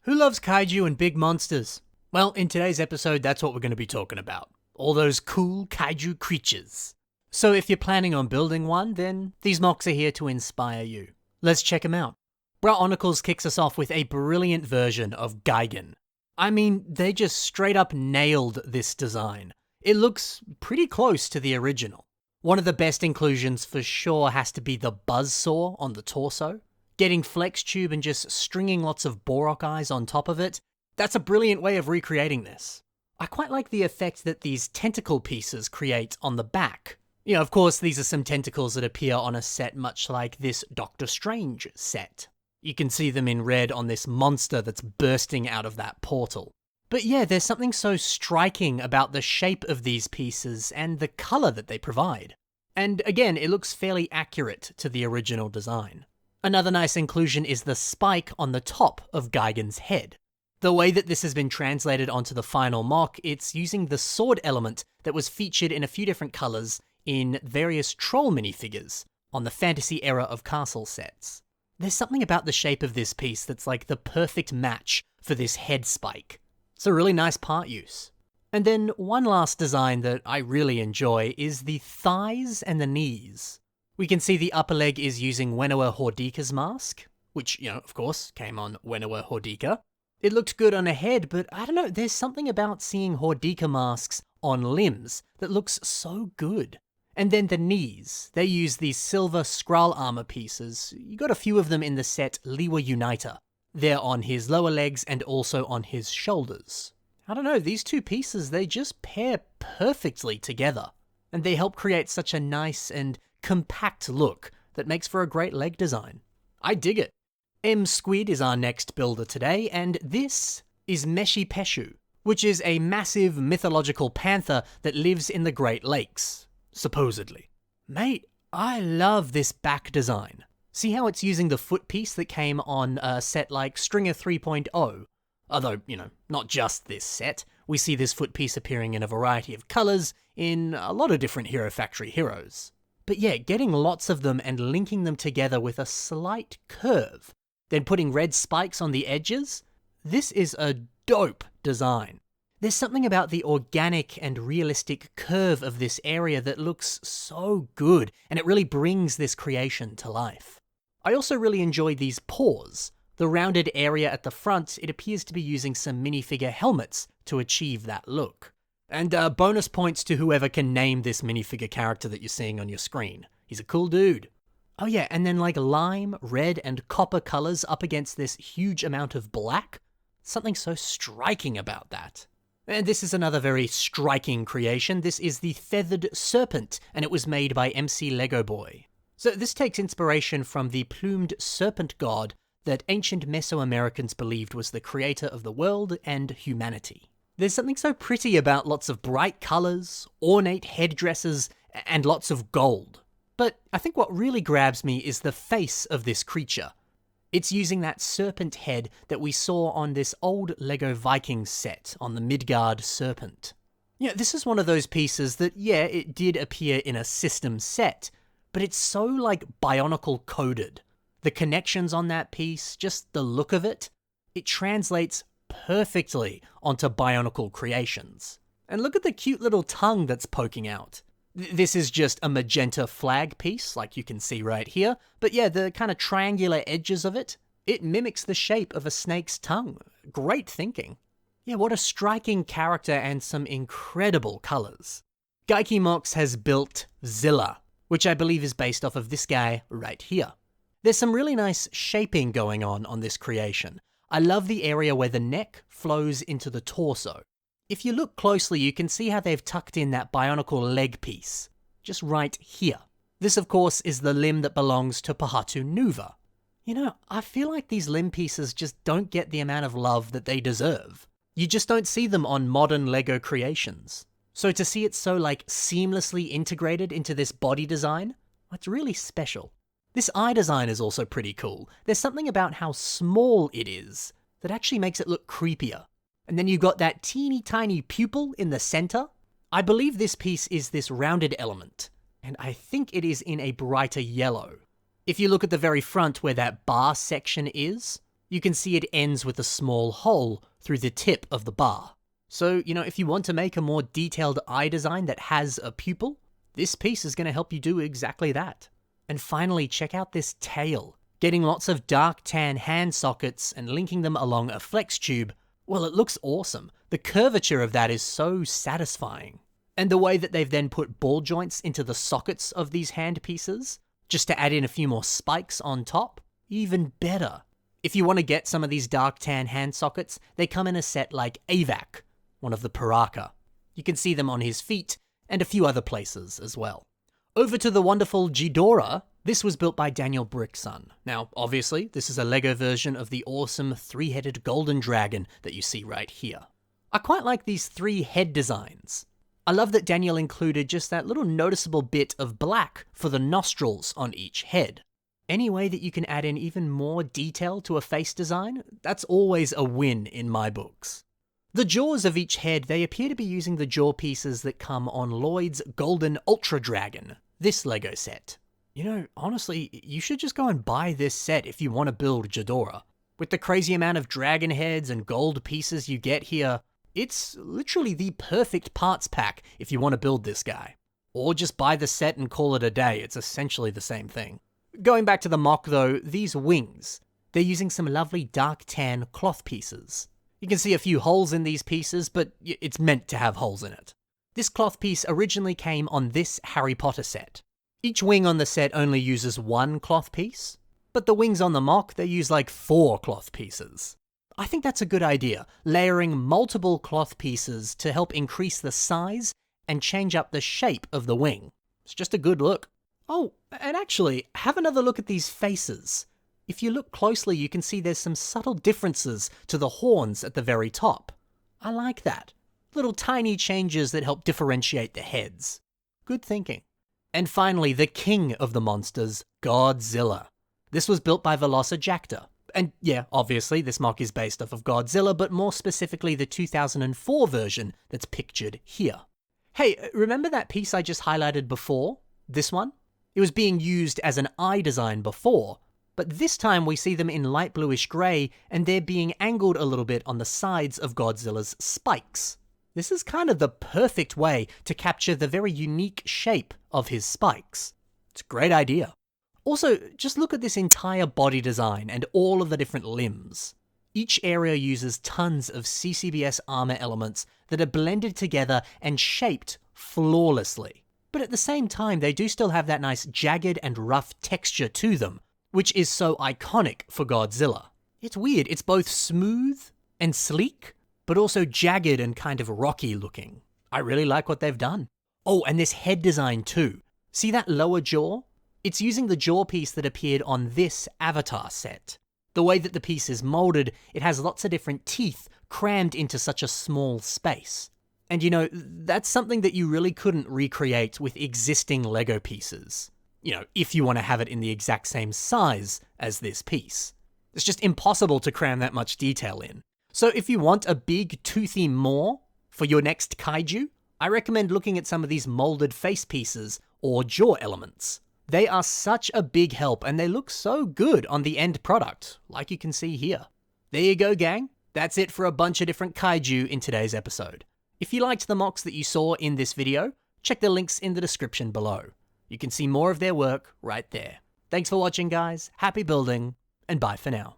Who loves kaiju and big monsters? Well, in today's episode, that's what we're going to be talking about. All those cool kaiju creatures. So if you're planning on building one, then these mocks are here to inspire you. Let's check them out. Bionicles kicks us off with a brilliant version of Gyan. I mean, they just straight up nailed this design. It looks pretty close to the original. One of the best inclusions for sure has to be the buzzsaw on the torso. Getting flex tube and just stringing lots of Borok eyes on top of it, that's a brilliant way of recreating this. I quite like the effect that these tentacle pieces create on the back. You know, of course, these are some tentacles that appear on a set much like this Doctor Strange set. You can see them in red on this monster that's bursting out of that portal. But yeah, there's something so striking about the shape of these pieces and the color that they provide. And again, it looks fairly accurate to the original design. Another nice inclusion is the spike on the top of Gyan's head. The way that this has been translated onto the final mock, it's using the sword element that was featured in a few different colors in various troll minifigures on the fantasy era of castle sets. There's something about the shape of this piece that's like the perfect match for this head spike. It's a really nice part use. And then one last design that I really enjoy is the thighs and the knees. We can see the upper leg is using Whenua Hordika's mask, which, you know, of course, came on Whenua Hordika. It looked good on a head, but I don't know, there's something about seeing Hordika masks on limbs that looks so good. And then the knees, they use these silver Skrull armor pieces. You got a few of them in the set Liwa Uniter. They're on his lower legs and also on his shoulders. I don't know, these two pieces, they just pair perfectly together. And they help create such a nice and compact look that makes for a great leg design. I dig it. Squid is our next builder today, and this is Meshi Peshu, which is a massive mythological panther that lives in the Great Lakes, supposedly. Mate, I love this back design. See how it's using the foot piece that came on a set like Stringer 3.0? Although, you know, not just this set. We see this foot piece appearing in a variety of colors in a lot of different Hero Factory heroes. But yeah, getting lots of them and linking them together with a slight curve, then putting red spikes on the edges, this is a dope design. There's something about the organic and realistic curve of this area that looks so good, and it really brings this creation to life. I also really enjoyed these paws. The rounded area at the front, it appears to be using some minifigure helmets to achieve that look. And bonus points to whoever can name this minifigure character that you're seeing on your screen. He's a cool dude. Oh yeah, and then like lime, red, and copper colors up against this huge amount of black. Something so striking about that. And this is another very striking creation. This is the Feathered Serpent, and it was made by MC Lego Boy. So this takes inspiration from the plumed serpent god that ancient Mesoamericans believed was the creator of the world and humanity. There's something so pretty about lots of bright colors, ornate headdresses, and lots of gold. But I think what really grabs me is the face of this creature. It's using that serpent head that we saw on this old LEGO Vikings set on the Midgard Serpent. Yeah, this is one of those pieces that, yeah, it did appear in a system set, but it's so like Bionicle coded. The connections on that piece, just the look of it, it translates perfectly onto Bionicle creations. And look at the cute little tongue that's poking out. This is just a magenta flag piece, like you can see right here, but yeah, the kind of triangular edges of it, it mimics the shape of a snake's tongue. Great thinking. Yeah, what a striking character and some incredible colors. Gaiki Mox has built Zilla, which I believe is based off of this guy right here. There's some really nice shaping going on this creation. I love the area where the neck flows into the torso. If you look closely, you can see how they've tucked in that Bionicle leg piece, just right here. This, of course, is the limb that belongs to Pahatu Nuva. You know, I feel like these limb pieces just don't get the amount of love that they deserve. You just don't see them on modern LEGO creations. So to see it so, like, seamlessly integrated into this body design, it's really special. This eye design is also pretty cool. There's something about how small it is that actually makes it look creepier. And then you've got that teeny tiny pupil in the center. I believe this piece is this rounded element, and I think it is in a brighter yellow. If you look at the very front where that bar section is, You can see it ends with a small hole through the tip of the bar. So, if you want to make a more detailed eye design that has a pupil, this piece is going to help you do exactly that. And finally, check out this tail. Getting lots of dark tan hand sockets and linking them along a flex tube, well, it looks awesome. The curvature of that is so satisfying. And the way that they've then put ball joints into the sockets of these hand pieces, just to add in a few more spikes on top, even better. If you want to get some of these dark tan hand sockets, they come in a set like Avac, one of the Paraka. You can see them on his feet and a few other places as well. Over to the wonderful Jadora. This was built by Daniel Brickson. Now, obviously, this is a LEGO version of the awesome three-headed golden dragon that you see right here. I quite like these 3 head designs. I love that Daniel included just that little noticeable bit of black for the nostrils on each head. Any way that you can add in even more detail to a face design, that's always a win in my books. The jaws of each head, they appear to be using the jaw pieces that come on Lloyd's Golden Ultra Dragon, this LEGO set. Honestly, you should just go and buy this set if you want to build Jadora. With the crazy amount of dragon heads and gold pieces you get here, it's literally the perfect parts pack if you want to build this guy. Or just buy the set and call it a day, it's essentially the same thing. Going back to the mock though, these wings, they're using some lovely dark tan cloth pieces. You can see a few holes in these pieces, but it's meant to have holes in it. This cloth piece originally came on this Harry Potter set. Each wing on the set only uses 1 cloth piece, but the wings on the mock, they use like 4 cloth pieces. I think that's a good idea, layering multiple cloth pieces to help increase the size and change up the shape of the wing. It's just a good look. Oh, and actually, have another look at these faces. If you look closely, you can see there's some subtle differences to the horns at the very top. I like that. Little tiny changes that help differentiate the heads. Good thinking. And finally, the king of the monsters, Godzilla. This was built by Velociraptor. And yeah, obviously, this mock is based off of Godzilla, but more specifically the 2004 version that's pictured here. Hey, remember that piece I just highlighted before? This one? It was being used as an eye design before, but this time we see them in light bluish grey, and they're being angled a little bit on the sides of Godzilla's spikes. This is kind of the perfect way to capture the very unique shape of his spikes. It's a great idea. Also, just look at this entire body design and all of the different limbs. Each area uses tons of CCBS armor elements that are blended together and shaped flawlessly. But at the same time, they do still have that nice jagged and rough texture to them, which is so iconic for Godzilla. It's weird, it's both smooth and sleek, but also jagged and kind of rocky looking. I really like what they've done. Oh, and this head design too. See that lower jaw? It's using the jaw piece that appeared on this Avatar set. The way that the piece is molded, it has lots of different teeth crammed into such a small space. And that's something that you really couldn't recreate with existing LEGO pieces. If you want to have it in the exact same size as this piece. It's just impossible to cram that much detail in. So if you want a big toothy maw for your next kaiju, I recommend looking at some of these molded face pieces or jaw elements. They are such a big help and they look so good on the end product, like you can see here. There you go, gang. That's it for a bunch of different kaiju in today's episode. If you liked the mocks that you saw in this video, check the links in the description below. You can see more of their work right there. Thanks for watching, guys. Happy building, and bye for now.